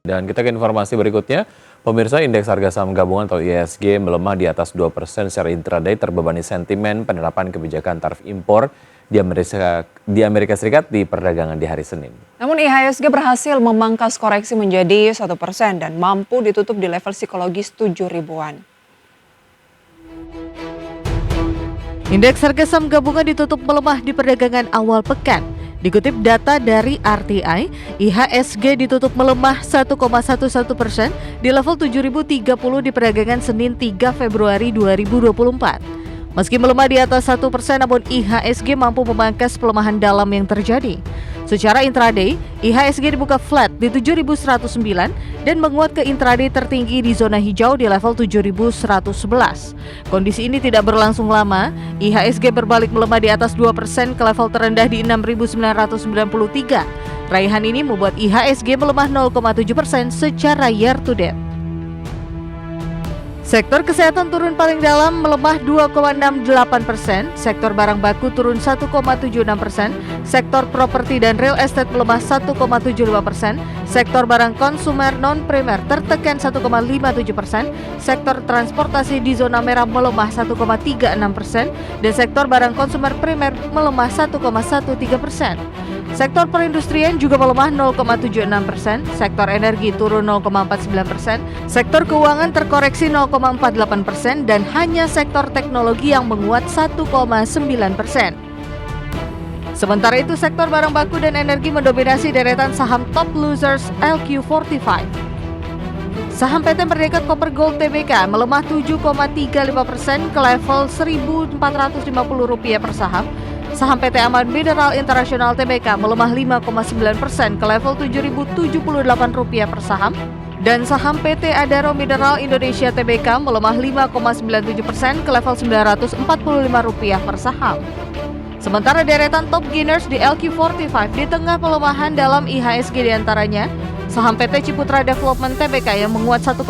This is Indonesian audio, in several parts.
Dan kita ke informasi berikutnya, pemirsa indeks harga saham gabungan atau IHSG melemah di atas 2% secara intraday terbebani sentimen penerapan kebijakan tarif impor di Amerika Serikat di perdagangan di hari Senin. Namun IHSG berhasil memangkas koreksi menjadi 1% dan mampu ditutup di level psikologis 7 ribuan. Indeks harga saham gabungan ditutup melemah di perdagangan awal pekan. Dikutip data dari RTI, IHSG ditutup melemah 1,11% di level 7.030 di perdagangan Senin 3 Februari 2024. Meski melemah di atas 1%, namun IHSG mampu memangkas pelemahan dalam yang terjadi. Secara intraday, IHSG dibuka flat di 7.109 dan menguat ke intraday tertinggi di zona hijau di level 7.111. Kondisi ini tidak berlangsung lama, IHSG berbalik melemah di atas 2% ke level terendah di 6.993. Raihan ini membuat IHSG melemah 0,7% secara year to date. Sektor kesehatan turun paling dalam melemah 2,68%, sektor barang baku turun 1,76%, sektor properti dan real estate melemah 1,75%, sektor barang konsumer non-primer tertekan 1,57%, sektor transportasi di zona merah melemah 1,36%, dan sektor barang konsumer primer melemah 1,13%. Sektor perindustrian juga melemah 0,76%, sektor energi turun 0,49%, sektor keuangan terkoreksi 0,48% dan hanya sektor teknologi yang menguat 1,9%. Sementara itu sektor barang baku dan energi mendominasi deretan saham top losers LQ45. Saham PT Merdeka Copper Gold Tbk melemah 7,35% ke level Rp1.450 per saham. Saham PT Aman Mineral Internasional Tbk melemah 5,9% ke level Rp7.078 per saham. Dan saham PT Adaro Mineral Indonesia Tbk melemah 5,97% ke level Rp945 per saham. Sementara deretan top gainers di LQ45 di tengah pelemahan dalam IHSG diantaranya saham PT Ciputra Development Tbk yang menguat 1,02%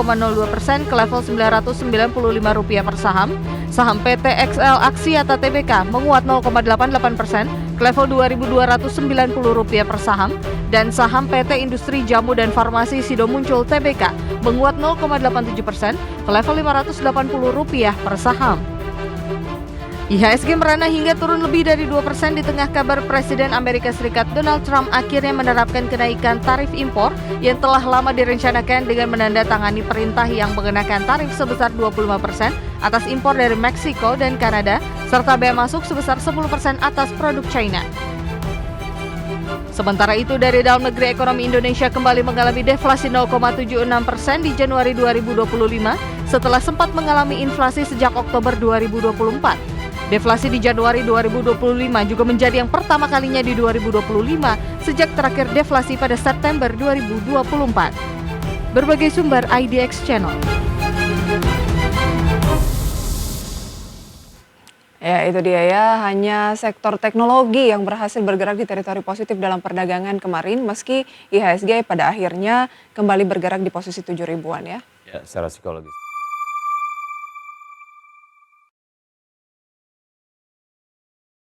ke level Rp995 per saham, saham PT XL Aksiata Tbk menguat 0,88% ke level Rp2.290 per saham, dan saham PT Industri Jamu dan Farmasi Sido Muncul Tbk menguat 0,87% ke level Rp580 per saham. IHSG merana hingga turun lebih dari 2% di tengah kabar Presiden Amerika Serikat Donald Trump akhirnya menerapkan kenaikan tarif impor yang telah lama direncanakan dengan menandatangani perintah yang mengenakan tarif sebesar 25% atas impor dari Meksiko dan Kanada, serta bea masuk sebesar 10% atas produk China. Sementara itu, dari dalam negeri ekonomi Indonesia kembali mengalami deflasi 0,76% di Januari 2025 setelah sempat mengalami inflasi sejak Oktober 2024. Deflasi di Januari 2025 juga menjadi yang pertama kalinya di 2025 sejak terakhir deflasi pada September 2024. Berbagai sumber IDX Channel. Ya, itu dia ya, hanya sektor teknologi yang berhasil bergerak di teritori positif dalam perdagangan kemarin meski IHSG pada akhirnya kembali bergerak di posisi 7 ribuan ya. Ya, secara psikologis.